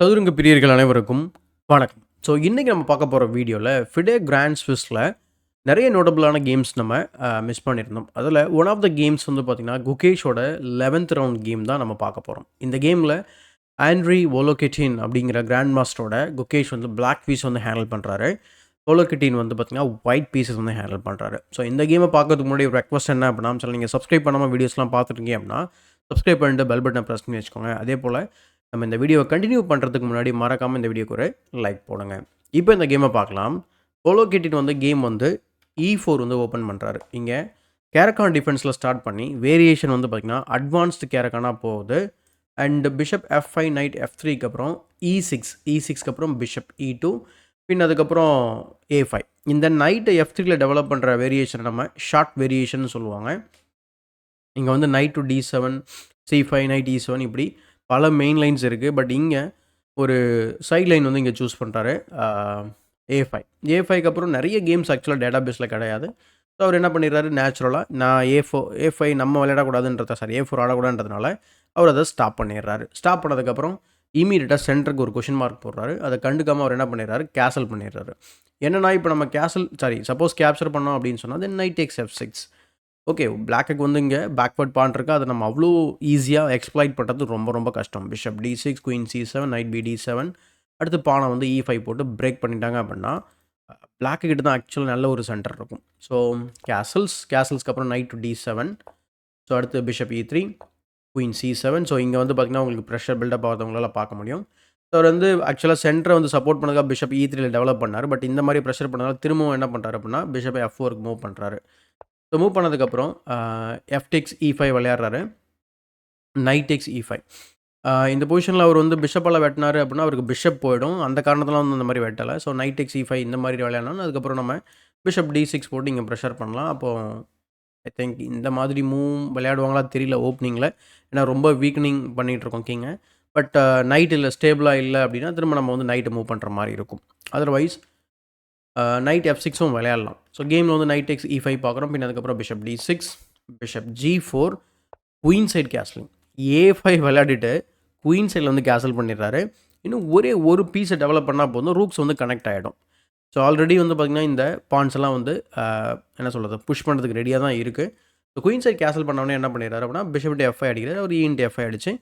சதுரங்க பிரியர்கள் அனைவருக்கும் வணக்கம். ஸோ இன்றைக்கி நம்ம பார்க்க போகிற வீடியோவில் ஃபிடே கிராண்ட் ஸ்விஸில் நிறைய நோட்டபுளான கேம்ஸ் நம்ம மிஸ் பண்ணியிருந்தோம். அதில் ஒன் ஆஃப் த கேம்ஸ் வந்து பார்த்திங்கன்னா குகேஷோட 11th ரவுண்ட் கேம் தான் நம்ம பார்க்க போகிறோம். இந்த கேமில் ஆண்ட்ரி வோலோகெட்டின் அப்படிங்கிற கிராண்ட் மாஸ்டரோட குகேஷ் வந்து பிளாக் பீஸ் வந்து ஹேண்டில் பண்ணுறாரு. வோலோகெட்டின் வந்து பார்த்திங்கன்னா ஒயிட் பீஸஸ் வந்து ஹேண்டில் பண்ணுறாரு. ஸோ இந்த கேமை பார்க்கறதுக்கு முன்னாடி ஒரு ரெக்வஸ்ட் என்ன அப்படின்னா, நீங்கள் சப்ஸ்கிரைப் பண்ணாமல் வீடியோஸ்லாம் பார்த்துருக்கீங்க அப்படின்னா சப்ஸ்கிரைப் பண்ணிட்டு பெல் பட்டனை ப்ரெஸ் பண்ணி வச்சுக்கோங்க. அதே போல் நம்ம இந்த வீடியோவை கண்டினியூ பண்ணுறதுக்கு முன்னாடி மறக்காமல் இந்த வீடியோக்கு ஒரு லைக் போடுங்க. இப்போ இந்த கேமை பார்க்கலாம். வோலோகெட்டின் வந்து கேம் வந்து E4 வந்து ஓப்பன் பண்ணுறாரு. இங்கே கேரக்கான் டிஃபென்ஸில் ஸ்டார்ட் பண்ணி வேரியேஷன் வந்து பார்த்திங்கன்னா அட்வான்ஸ்டு கேரக்கானாக போகுது. அண்ட் பிஷப் F5 நைட் F3க்கு அப்புறம் E6க்கு அப்புறம் பிஷப் E2 பின் அதுக்கப்புறம் A5. இந்த நைட்டு F3ல டெவலப் பண்ணுற வேரியேஷனை நம்ம ஷார்ட் வேரியேஷன் சொல்லுவாங்க. இங்கே வந்து night to D7 C5 night E7 இப்படி பல மெயின் லைன்ஸ் இருக்குது. பட் இங்கே ஒரு சைட் லைன் வந்து இங்கே சூஸ் பண்ணுறாரு A5. A5க்கு அப்புறம் நிறைய கேம்ஸ் ஆக்சுவலாக டேட்டா பேஸில் கிடையாது. ஸோ அவர் என்ன பண்ணிடுறாரு, நேச்சுரலாக நான் A5 நம்ம விளையாடக்கூடாதுன்றத A4 ஆடக்கூடாதுன்றதுனால அவர் அதை ஸ்டாப் பண்ணிடுறாரு. ஸ்டாப் பண்ணதுக்கப்புறம் இமீடியட்டாக சென்டருக்கு ஒரு கொஷின் மார்க் போடுறாரு. அதை கண்டுக்காமல் அவர் என்ன பண்ணிடுறாரு, கேசல் பண்ணிடுறாரு. என்னன்னா இப்போ நம்ம சப்போஸ் கேப்சர் பண்ணோம் அப்படின்னு சொன்னால் தென் நைட் டேக்ஸ் F6. ஓகே, பிளாக்குக்கு வந்து இங்கே பேக்வர்ட் பாயிண்ட் இருக்குது. அதை நம்ம அவ்வளோ ஈஸியாக எக்ஸ்ப்ளாய்ட் பண்ணுறது ரொம்ப ரொம்ப கஷ்டம். Bishop D6 queen C7 night BD7 அடுத்து பானை வந்து E5 போட்டு பிரேக் பண்ணிட்டாங்க அப்படின்னா பிளாக்கு கிட்ட தான் ஆக்சுவலாக நல்ல ஒரு சென்டர் இருக்கும். ஸோ கேசல்ஸ்க்கு அப்புறம் நைட் டு D7. ஸோ அடுத்து bishop E3 queen C7. So இங்கே வந்து பார்த்திங்கன்னா உங்களுக்கு ப்ரெஷர் பில்டப் ஆகிறவங்களால பார்க்க முடியும். ஸோ அவர் வந்து ஆக்சுவலாக சென்டரை வந்து சப்போர்ட் பண்ணதுக்காக பிஷப் E3ல டெவலப் பண்ணார். பட் இந்த மாதிரி ப்ரெஷர் பண்ணதால் திரும்பவும் என்ன பண்ணுறாரு அப்படின்னா பிஷப் F4க்கு மூவ் பண்ணுறாரு. ஸோ மூவ் பண்ணதுக்கப்புறம் F E5 விளையாடுறாரு. Knight takes E5. இந்த பொசிஷனில் அவர் வந்து பிஷப்பால் வெட்டினார் அப்படின்னா அவருக்கு பிஷப் போயிடும். அந்த காரணத்தில் வந்து அந்த மாதிரி வெட்டலை. ஸோ நைட் டேக்ஸ் E5 இந்த மாதிரி விளையாடணும். அதுக்கப்புறம் நம்ம பிஷப் D6 போட்டு இங்கே ப்ரெஷர் பண்ணலாம். அப்போது ஐ திங்க் இந்த மாதிரி மூவ் விளையாடுவாங்களா தெரியல ஓப்பனிங்கில். ஏன்னா ரொம்ப வீக்கனிங் பண்ணிகிட்ருக்கோம் கிங்கை. பட் நைட் இல்லை ஸ்டேபிளாக இல்லை அப்படின்னா திரும்ப நம்ம வந்து நைட்டு மூவ் பண்ணுற மாதிரி இருக்கும். அதர்வைஸ் நைட் F6ம் விளையாடலாம். ஸோ கேமில் வந்து நைட் டேக்ஸ் E5 பார்க்குறோம். பின் அதுக்கப்புறம் bishop D6 bishop G4 queen side castling A5 விளையாடிட்டு குயின் சைடில் வந்து கேசல் பண்ணிடுறாரு. இன்னும் ஒரே ஒரு பீஸை டெவலப் பண்ணால் போதும், ரூக்ஸ் வந்து கனெக்ட் ஆகிடும். ஸோ ஆல்ரெடி வந்து பார்த்திங்கன்னா இந்த பாயிண்ட்ஸ் எல்லாம் வந்து என்ன சொல்கிறது புஷ் பண்ணுறதுக்கு ரெடியாக தான் இருக்குது. ஸோ குயின் சைட் கேசல் பண்ணவொடனே என்ன பண்ணிடுறாரு அப்படின்னா பிஷப் F5 அடிக்கிறார். அவர் F5 அடிச்சு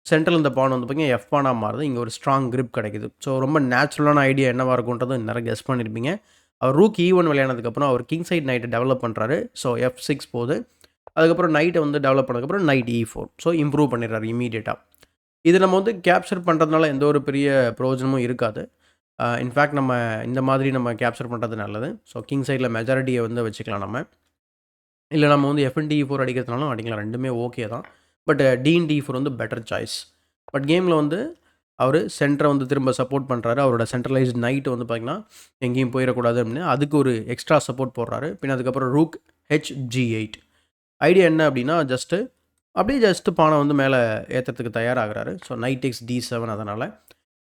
சென்ட்ரல் இந்த பான் வந்து பார்த்திங்கன்னா F பானாக மாறுது. இங்கே ஒரு ஸ்ட்ராங் கிரிப் கிடைக்குது. ஸோ ரொம்ப நேச்சுரலான ஐடியா என்னவாக இருக்குன்றது நிறைய கெஸ் பண்ணியிருப்பீங்க. அவர் ரூக் E1 விளையானதுக்கப்புறம் அவர் கிங் சைட் நைட்டை டெவலப் பண்ணுறாரு. ஸோ F6 போகுது. அதுக்கப்புறம் நைட்டை வந்து டெவலப் பண்ணதுக்கப்புறம் நைட் E4. ஸோ இம்ப்ரூவ் பண்ணிடுறாரு இமீடியட்டாக. இது நம்ம வந்து கேப்சர் பண்ணுறதுனால எந்த ஒரு பெரிய பிரயோஜனமும் இருக்காது. இன்ஃபேக்ட் நம்ம இந்த மாதிரி நம்ம கேப்சர் பண்ணுறது நல்லது. ஸோ கிங் சைடில் மெஜாரிட்டியை வந்து வச்சுக்கலாம் நம்ம. இல்லை நம்ம வந்து FD4 அடிக்கிறதுனாலும் அடிக்கலாம், ரெண்டுமே ஓகே தான். பட் D4 வந்து பெட்டர் சாய்ஸ். பட் கேமில் வந்து அவர் சென்டரை வந்து திரும்ப சப்போர்ட் பண்ணுறாரு. அவரோட சென்ட்ரலைஸ்ட் நைட்டு வந்து பார்த்திங்கன்னா எங்கேயும் போயிடக்கூடாது அப்படின்னு அதுக்கு ஒரு எக்ஸ்ட்ரா சப்போர்ட் போடுறாரு. பின் அதுக்கப்புறம் ரூக் G8. ஐடியா என்ன அப்படின்னா ஜஸ்ட்டு பானை வந்து மேலே ஏற்றுறதுக்கு தயாராகிறாரு. So knight takes D7. அதனால்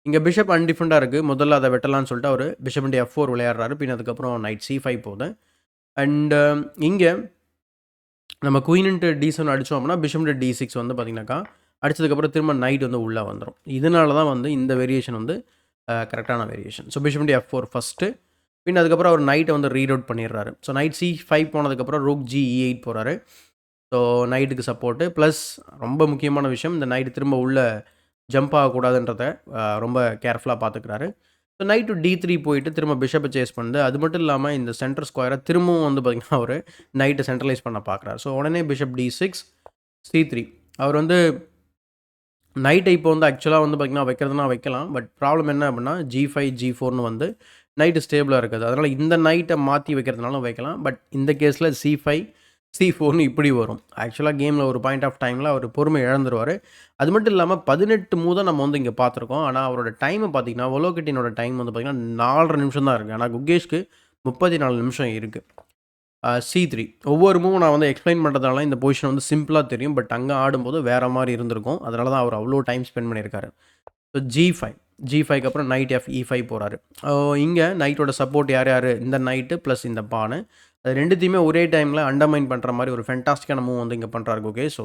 இங்கே பிஷப் அன்டிஃபெண்டாக இருக்குது. முதல்ல அதை வெட்டலான்னு சொல்லிட்டு அவர் பிஷப் F4 விளையாடுறாரு. பின் அதுக்கப்புறம் நைட் C5 போகுது. அண்டு இங்கே நம்ம குயின் D7 அடித்தோம் அப்படின்னா பிஷப் D6 வந்து பார்த்திங்கனாக்கா அடித்ததுக்கப்புறம் திரும்ப நைட் வந்து உள்ளே வந்துடும். இதனால தான் வந்து இந்த வேரியேஷன் வந்து கரெக்டான variation. So bishop F4 first. பின் அதுக்கப்புறம் அவர் நைட்டை வந்து ரீட் பண்ணிடுறாரு. ஸோ நைட் C5 போனதுக்கப்புறம் ரூக் G8 போகிறாரு. ஸோ நைட்டுக்கு சப்போர்ட்டு ப்ளஸ் ரொம்ப முக்கியமான விஷயம், இந்த நைட்டு திரும்ப உள்ளே ஜம்ப் ஆகக்கூடாதுன்றத ரொம்ப கேர்ஃபுல்லாக பார்த்துக்கிறாரு. ஸோ நைட்டு D3 போயிட்டு திரும்ப பிஷப்பை சேஸ் பண்ணுது. அது மட்டும் இல்லாமல் இந்த சென்டர் ஸ்கொயரை திரும்பவும் வந்து பார்த்திங்கன்னா அவர் நைட்டை சென்ட்ரலைஸ் பண்ண பார்க்குறாரு. ஸோ உடனே பிஷப் D6 C3. அவர் வந்து நைட்டை இப்போ வந்து ஆக்சுவலாக வந்து பார்த்திங்கன்னா வைக்கிறதுனா வைக்கலாம். பட் ப்ராப்ளம் என்ன அப்படின்னா G5 G4னு வந்து நைட்டு ஸ்டேபிளாக இருக்காது. அதனால் இந்த நைட்டை மாற்றி வைக்கிறதுனாலும் வைக்கலாம். பட் இந்த கேஸில் C5 C4னு இப்படி வரும். ஆக்சுவலாக கேமில் ஒரு பாயிண்ட் ஆஃப் டைமில் அவர் பொறுமை இழந்துருவார். அது மட்டும் இல்லாமல் 18 மூவ் தான் நம்ம வந்து இங்கே பார்த்துருக்கோம். ஆனால் அவரோட டைமை பார்த்திங்கன்னா வோலோகெட்டினோட டைம் வந்து பார்த்திங்கன்னா 4.5 நிமிஷம் தான் இருக்குது. ஆனால் குகேஷ்க்கு 34 நிமிஷம் இருக்குது. C3 ஒவ்வொரு மூவும் நான் வந்து எக்ஸ்பிளைன் பண்ணுறதுனால இந்த பொசிஷன் வந்து சிம்பிளாக தெரியும். பட் அங்கே ஆடும்போது வேறு மாதிரி இருந்திருக்கும். அதனால தான் அவர் அவ்வளோ டைம் ஸ்பெண்ட் பண்ணியிருக்காரு. ஸோ G5க்கு அப்புறம் நைட் E5 போகிறாரு. இங்கே நைட்டோட சப்போர்ட் யார் இந்த நைட்டு ப்ளஸ் இந்த பானு அது ரெண்டுத்தையுமே ஒரே டைமில் அண்டர்மைன் பண்ணுற மாதிரி ஒரு ஃபென்டாஸ்டிக்கான மூவ் வந்து இங்கே பண்ணுறாரு. ஓகே, ஸோ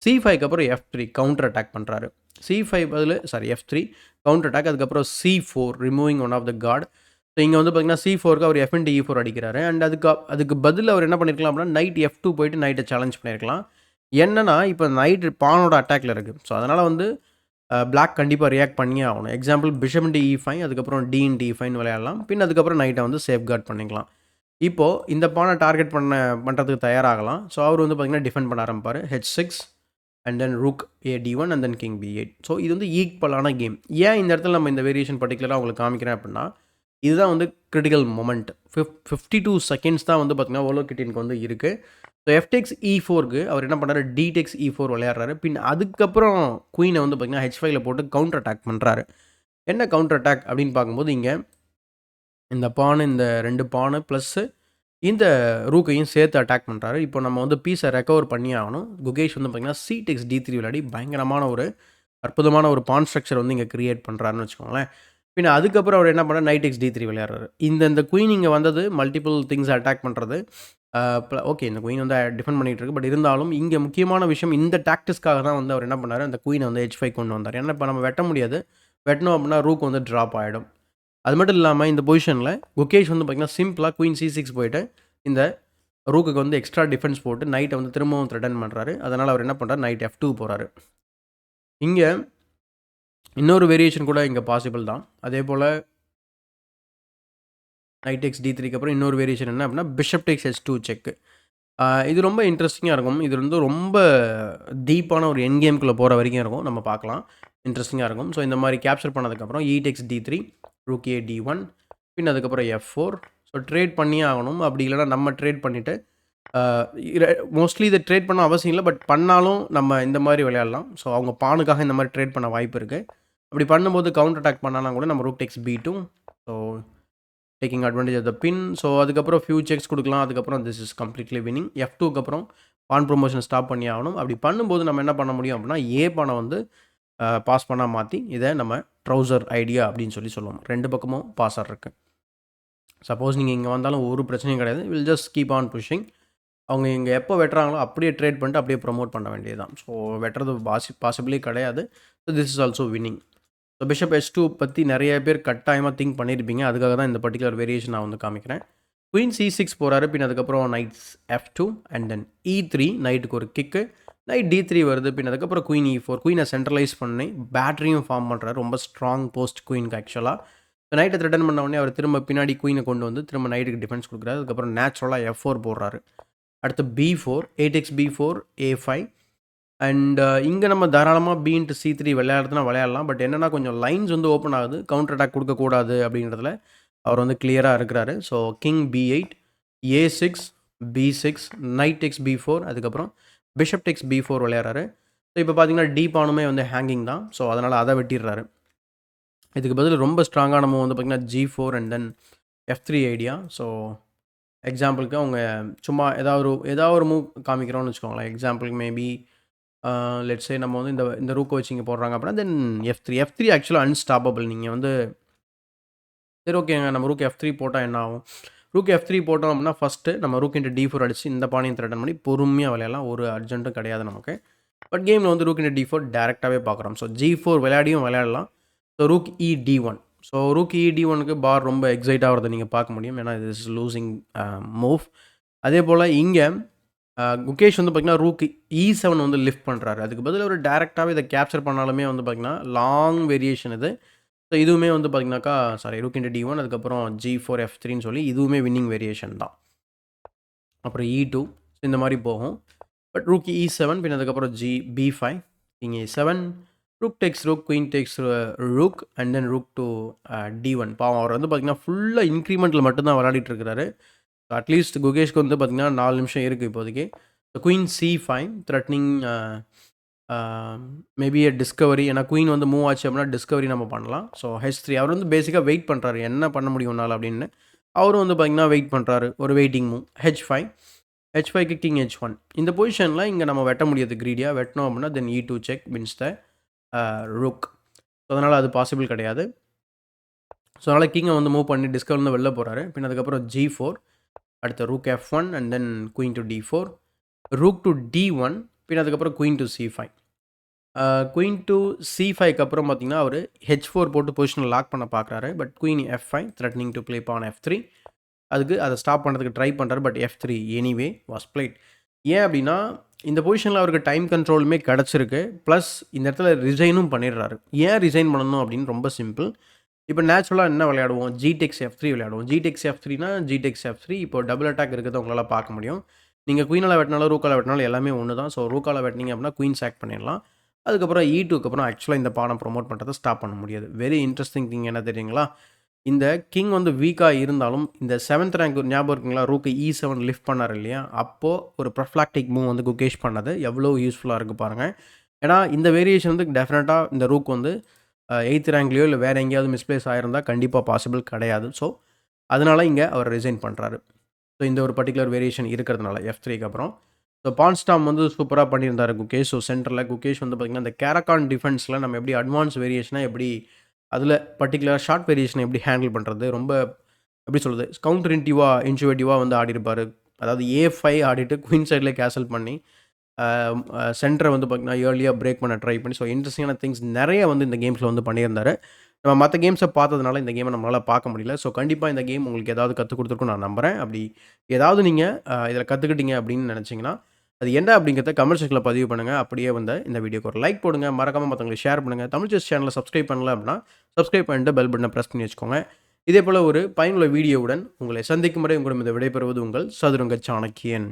C5க்கு அப்புறம் F3 கவுண்டர் அட்டாக் பண்ணுறாரு. C5 பதில் F3 கவுண்டர் அட்டாக். அதுக்கப்புறம் C4 removing one of the guard. So இங்கே வந்து பார்த்தீங்கன்னா C4க்கு அவர் F into E4 அடிக்கிறாரு. அண்ட் அதுக்கு பதில் அவர் என்ன பண்ணியிருக்கலாம் அப்படின்னா நைட் F2 போயிட்டு நைட்டை சேலஞ்ச் பண்ணியிருக்கலாம். என்னன்னா இப்போ நைட் பானோட அட்டாக்ல இருக்குது. ஸோ அதனால் வந்து பிளாக் கண்டிப்பாக ரியாக்ட் பண்ணியே ஆகணும். எக்ஸாம்பிள் பிஷப் இன்ட்டு E5 அதுக்கப்புறம் D இன்ட்டு E5 விளையாடலாம். பின் அதுக்கப்புறம் நைட்டை வந்து சேஃப்கார்ட் பண்ணிக்கலாம். இப்போது இந்த பானை டார்கெட் பண்ணுறதுக்கு தயாராகலாம். ஸோ அவர் வந்து பார்த்திங்கன்னா டிஃபெண்ட் பண்ண ஆரம்பிப்பார். H6 and then rook A D1 and then king B8. So இது வந்து ஈக்குவலான கேம். ஏன் இந்த இடத்துல நம்ம இந்த வேரியேஷன் பர்டிகுலராக உங்களுக்கு காமிக்கிறேன் அப்படின்னா இதுதான் வந்து கிரிட்டிக்கல் மொமெண்ட். 52 செகண்ட்ஸ் தான் வந்து பார்த்திங்கன்னா வோலோகிட்டினுக்கு வந்து இருக்குது. ஸோ எஃப்டெக்ஸ் E4க்கு அவர் என்ன பண்ணுறாரு, D-Tex E4 விளையாடுறாரு. பின் அதுக்கப்புறம் குயினை வந்து பார்த்திங்கன்னா H5ல போட்டு கவுண்டர் அட்டாக் பண்ணுறாரு. என்ன கவுண்டர் அட்டாக் அப்படின்னு பார்க்கும்போது இங்கே இந்த பானு, இந்த 2 பானு ப்ளஸ்ஸு இந்த ரூக்கையும் சேர்த்து அட்டாக் பண்ணுறாரு. இப்போ நம்ம வந்து பீஸை ரெக்கவர் பண்ணி ஆகணும். குகேஷ் வந்து பார்த்திங்கன்னா C-Tex D3 விளையாடி பயங்கரமான ஒரு அற்புதமான ஒரு பான் ஸ்ட்ரக்சர் வந்து இங்கே கிரியேட் பண்ணுறாருன்னு வச்சுக்கோங்களேன். பின்ன அதுக்கப்புறம் அவர் என்ன பண்ணார், நைட் D3 விளையாடுறாரு. இந்த குயின் இங்கே வந்தது மல்டிபிள் திங்ஸ் அட்டாக் பண்ணுறது. ஓகே, இந்த குயின் வந்து டிஃபெண்ட் பண்ணிகிட்டு இருக்கு. பட் இருந்தாலும் இங்கே முக்கியமான விஷயம் இந்த டாக்டிஸ்க்காக தான் வந்து அவர் என்ன பண்ணார், அந்த குயினை வந்து H5 கொண்டு வந்தார். ஏன்னா இப்போ நம்ம வெட்ட முடியாது. வெட்டணும் அப்படின்னா ரூக் வந்து ட்ராப் ஆகிடும். அது மட்டும் இல்லாமல் இந்த பொசிஷனில் குகேஷ் வந்து பார்த்திங்கன்னா சிம்பிளாக குயின் C6 போயிட்டு இந்த ரூக்குக்கு வந்து எக்ஸ்ட்ரா டிஃபென்ஸ் போட்டு நைட்டை வந்து திரும்பவும் த்ரெட்டன் பண்ணுறாரு. அதனால் அவர் என்ன பண்ணுறாரு, நைட் F2 போகிறாரு. இங்கே இன்னொரு வேரியேஷன் கூட இங்கே பாசிபிள் தான். அதே போல் நைட் X D3க்கு அப்புறம் இன்னொரு வேரியேஷன் என்ன அப்படின்னா பிஷப் டேக்ஸ் H2 செக்கு. இது ரொம்ப இன்ட்ரெஸ்டிங்காக இருக்கும். இது வந்து ரொம்ப டீப்பான ஒரு என் கேம்குள்ளே போகிற வரைக்கும் இருக்கும். நம்ம பார்க்கலாம், இன்ட்ரெஸ்டிங்காக இருக்கும். ஸோ இந்த மாதிரி கேப்சர் பண்ணதுக்கப்புறம் E-Tex D3 rook A D1 பின் அதுக்கப்புறம் F4. ஸோ ட்ரேட் பண்ணியே ஆகணும். அப்படி இல்லைனா நம்ம ட்ரேட் பண்ணிவிட்டு மோஸ்ட்லி இதை ட்ரேட் பண்ண அவசியம் இல்லை. பட் பண்ணாலும் நம்ம இந்த மாதிரி விளையாடலாம். ஸோ அவங்க பானுக்காக இந்த மாதிரி ட்ரேட் பண்ண வாய்ப்பு இருக்குது. அப்படி பண்ணும்போது கவுண்டர் அட்டாக் பண்ணாலும் கூட நம்ம rook takes B2. So taking advantage of the pin. So அதுக்கப்புறம் ஃபியூ செக்ஸ் கொடுக்கலாம். அதுக்கப்புறம் திஸ் இஸ் கம்ப்ளீட்லி வினிங். F2க்கு அப்புறம் பான் ப்ரொமோஷன் ஸ்டாப் பண்ணி ஆகணும். அப்படி பண்ணும்போது நம்ம என்ன பண்ண முடியும் அப்படின்னா ஏ பானை வந்து பாஸ் பண்ணால் மாற்றி இதை நம்ம ட்ரௌசர் ஐடியா அப்படின்னு சொல்லுவோம். 2 பக்கமும் பாஸர் இருக்குது. சப்போஸ் நீங்கள் இங்கே வந்தாலும் ஒரு பிரச்சனையும் கிடையாது. Will just keep on pushing. அவங்க இங்கே எப்போ வெட்டுறாங்களோ அப்படியே ட்ரேட் பண்ணிட்டு அப்படியே ப்ரொமோட் பண்ண வேண்டியது தான். ஸோ வெட்டுறது பாசிபிளே கிடையாது. So this is also winning. So bishop H2 பற்றி நிறைய பேர் கட்டாயமாக திங்க் பண்ணியிருப்பீங்க. அதுக்காக தான் இந்த பர்டிகுலர் வேரியேஷன் நான் வந்து காமிக்கிறேன். குயின் C6 போகிறாரு. பின் அதுக்கப்புறம் nights F2 and then E3 நைட்டுக்கு ஒரு கிக்கு. நைட் D3 வருது. பின் அதுக்கப்புறம் குயின் E4 குயினை சென்ட்ரலைஸ் பண்ணி பேட்டரியும் ஃபார்ம் பண்ணுறாரு. ரொம்ப ஸ்ட்ராங் போஸ்ட் குயினுக்கு ஆக்சுவலாக. ஸோ நைட்டை த்ரெட்டன் பண்ண உடனே அவர் திரும்ப பின்னாடி குயினை கொண்டு வந்து திரும்ப நைட்டுக்கு டிஃபென்ஸ் கொடுக்குறாரு. அதுக்கப்புறம் நேச்சுரலாக F4 போடுறாரு. அடுத்து B4 8x B4 A5 and இங்கே நம்ம தாராளமாக B into C3 விளையாடுறதுனா விளையாடலாம். பட் என்னென்னா கொஞ்சம் லைன்ஸ் வந்து ஓப்பன் ஆகுது. கவுண்டர் அட்டாக் கொடுக்கக்கூடாது அப்படின்றதுல அவர் வந்து கிளியராக இருக்கிறாரு. So king B8 A6 B6 night X B4 அதுக்கப்புறம் பிஷப் டெக்ஸ் B4 விளையாடுறாரு. ஸோ இப்போ பார்த்தீங்கன்னா டி பானுமே வந்து ஹேங்கிங் தான். ஸோ அதனால் அதை வெட்டிடுறாரு. இதுக்கு பதில் ரொம்ப ஸ்ட்ராங்கான மூவ் வந்து பார்த்திங்கன்னா G4 and then F3 idea. So எக்ஸாம்பிளுக்கு அவங்க சும்மா ஏதாவது ஒரு மூவ் காமிக்கிறோன்னு வச்சுக்கோங்களேன். எக்ஸாம்பிளுக்கு மேபி லெட்ஸே நம்ம வந்து இந்த ரூக்கை வச்சு இங்கே போடுறாங்க அப்படின்னா தென் F3 ஆக்சுவலாக அன்ஸ்டாப்பபிள். நீங்கள் வந்து சரி ஓகேங்க நம்ம ரூக் F3 போட்டால் என்ன ஆகும், ரூக் F3 போட்டோம் அப்படின்னா ஃபஸ்ட்டு நம்ம ரூக் into D4 அடிச்சு இந்த பானையும் த்ரெட்டன் பண்ணி பொறுமையாக விளையாடலாம். ஒரு அர்ஜென்ட்டும் கிடையாது நமக்கு. பட் கேமில் வந்து ரூக் into D4 டேரெக்டாகவே பார்க்குறோம். ஸோ G4 விளையாடியும் விளையாடலாம். So rook E D1. So rook E D1க்கு பார் ரொம்ப எக்ஸைட் ஆகிறத நீங்கள் பார்க்க முடியும். ஏன்னா இது இஸ் லூசிங் மூவ். அதே போல் இங்கே குகேஷ் வந்து பார்த்திங்கன்னா ரூக் E7 வந்து லிஃப்ட் பண்ணுறாரு. அதுக்கு பதில் ஒரு டேரெக்டாகவே இதை கேப்சர் பண்ணாலுமே வந்து பார்த்திங்கன்னா லாங் வேரியேஷன் இது. ஸோ இதுவுமே வந்து பார்த்திங்கனாக்கா ரூக் into D1 அதுக்கப்புறம் G4 F3ன்னு சொல்லி இதுவுமே வின்னிங் வேரியேஷன் தான். அப்புறம் E2 இந்த மாதிரி போகும். பட் ரூக் E7 பின் அதுக்கப்புறம் B5 king A7 rook Tex rook queen Tex rook and then rook to D1. பாவம் அவர் வந்து பார்த்திங்கன்னா ஃபுல்லாக இன்க்ரிமெண்ட்டில் மட்டும்தான் விளையாடிட்டு இருக்கிறாரு. அட்லீஸ்ட் குகேஷ்க்கு வந்து பார்த்திங்கன்னா 4 நிமிஷம் இருக்குது இப்போதைக்கு. Queen C5 threatening maybe Discovery. ஏன்னா குயின் வந்து மூவ் ஆச்சு அப்படின்னா டிஸ்கவரி நம்ம பண்ணலாம். ஸோ H3 அவர் வந்து பேசிக்காக வெயிட் பண்ணுறாரு என்ன பண்ண முடியும் உன்னால் அப்படின்னு. அவரும் வந்து பார்த்திங்கன்னா வெயிட் பண்ணுறாரு, ஒரு வெயிட்டிங் மூவ். H5க்கு king H1. இந்த பொசிஷனில் இங்கே நம்ம வெட்ட முடியாது க்ரீடியாக. வெட்டினோம் அப்படின்னா then E2 check wins the rook. So அதனால் அது பாசிபிள் கிடையாது. ஸோ அதனால் கிங்கை வந்து மூவ் பண்ணி டிஸ்கவர்லேருந்து வெளில போகிறாரு. பின் அதுக்கப்புறம் G4 அடுத்த rook F1 and then queen to D4 rook to D1 பின் அதுக்கப்புறம் queen to C5. Queen to C5க்கு அப்புறம் பார்த்தீங்கன்னா, அவரு H4 போட்டு பொசிஷன லாக் பண்ண பார்க்குறாரு. But queen F5 threatening to play pawn F3. அதுக்கு அத ஸ்டாப் பண்றதுக்கு ட்ரை பண்றாரு. But F3 anyway was played. ஏன் அப்டின்னா, இந்த பொசிஷன்ல அவருக்கு டைம் கண்ட்ரோலுமே கெடைச்சிருக்கு. ப்ளஸ் இந்த இடத்துல ரிசைனும் பண்ணிடுறாரு. ஏன் ரிசைன் பண்ணணும் அப்டின்னு ரொம்ப சிம்பிள். இப்போ நேச்சுரலா என்ன விளையாடுவோம்? ஜிடெக்ஸ் F3 விளையாடுவோம். ஜிடெக்ஸ் F3னா ஜிடெக்ஸ் F3 இப்போ டபுள் அட்டாக் இருக்கிறத உங்களால பார்க்க முடியும். நீங்க குயினால வெட்டினாலும், ரூக்கால வெட்டினாலும் எல்லாமே ஒண்ணு தான். ஸோ ரூக்கால வெட்டினீங்க அப்டின்னா குயின் சாக் பண்ணிடலாம். அதுக்கப்புறம் E2க்கு அப்புறம் ஆக்சுவலா இந்த பான ப்ரமோட் பண்றத ஸ்டாப் பண்ண முடியாது. வெரி இன்ட்ரஸ்டிங் திங் என்ன தெரியுங்களா? இந்த கிங் வந்து வீக்கா இருந்தாலும், இந்த 7த் ரேங்க் ஞாபகம் இருக்குங்களா? ரூக் E7 லிஃப்ட் பண்ணாரு இல்லையா? அப்போ ஒரு ப்ரொஃப்ளாக்டிக் மூவ் வந்து குகேஷ் பண்ணது எவ்வளோ யூஸ்ஃபுல்லா இருக்கு பாருங்க. ஏன்னா, இந்த வேரியேஷன் வந்து டெஃபினட்டா இந்த ரூக் வந்து 8த் ரேங்க்லயோ இல்ல வேற எங்கேயாவது மிஸ்பிளேஸ் ஆயிருந்தா கண்டிப்பா பாசிபிள் கிடையாது. ஸோ, அதனால இங்க அவர் ரிசைன் பண்றாரு. ஸோ, இந்த ஒரு பர்ட்டிகுலர் வேரியேஷன் இருக்கிறதுனால F3க்கு அப்புறம். ஸோ, பான் ஸ்டார்ம் வந்து சூப்பரா பண்ணியிருந்தாரு குகேஷ். ஸோ, சென்டர்ல குகேஷ் வந்து பார்த்தீங்கன்னா, இந்த கேரகான் டிஃபென்ஸ்ல நம்ம எப்படி அட்வான்ஸ் வேரியேஷனா எப்படி அதில பர்ட்டிகுலரா ஷார்ட் வேரியேஷன எப்படி ஹேண்டில் பண்றது? ரொம்ப எப்படி சொல்றது? கவுண்டர் இன்ட்யூட்டிவா வந்து ஆடியிருப்பாரு. அதாவது A5 ஆடிட்டு குயின் சைட்லயே கேசல் பண்ணி, அ சென்டர வந்து பார்த்தீங்கன்னா, ஏர்லியா பிரேக் பண்ண ட்ரை பண்ணி, ஸோ இன்ட்ரஸ்டிங்கான திங்ஸ் நெறைய வந்து இந்த கேம்ஸ்ல வந்து பண்ணியிருந்தாரு. நம்ம மத்த கேம்ஸ பார்த்ததுனால இந்த கேம நம்மளால பார்க்க முடியல. ஸோ கண்டிப்பா இந்த கேம் உங்களுக்கு ஏதாவது கத்துக் குடுத்துருக்கும்னு நான் நம்புறேன். அப்படி ஏதாவது நீங்க இதில கத்துக்கிட்டீங்க அப்படின்னு நெனச்சீங்கன்னா, அது என்ன அப்படிங்கிறத கமெண்ட் செக்ஷன்ல பதிவு பண்ணுங்க. அப்படியே வந்து இந்த வீடியோக்கு ஒரு லைக் போடுங்க. மறக்காம மத்தவங்களுக்கு ஷேர் பண்ணுங்க. தமிழ் செஸ் சேனல சப்ஸ்கிரைப் பண்ணல அப்படின்னா, சப்ஸ்கிரைப் பண்ணிட்டு பெல் பட்டன பிரஸ் பண்ணி வச்சுக்கோங்க. இதேபோல ஒரு பயனுள்ள வீடியோவுடன் உங்களை சந்திக்கும் வரை உங்களிடம் விடைபெறுவது உங்கள் சதுரங்க சாணக்கியன்.